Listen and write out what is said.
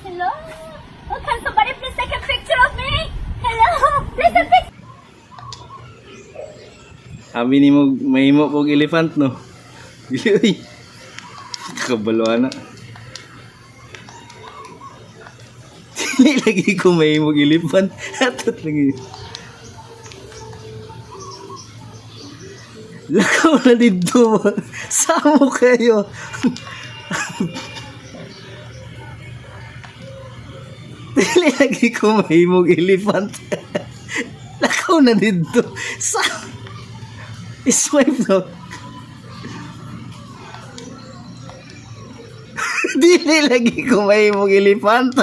Hello? Oh, can somebody please take a picture of me? Hello? Please a picture. Sabi ni mo, mahimo kong elephant, no? Dili, uy. Kakabaluan na. Dili lagi ko mahimo kong elephant. Atot lagi. Lakaw na dito. Samo kayo. Dili lagi ko mahimo kong elephant. Lakaw na dito. Samo. Swipe no. Dili lagi ko may mong elephant.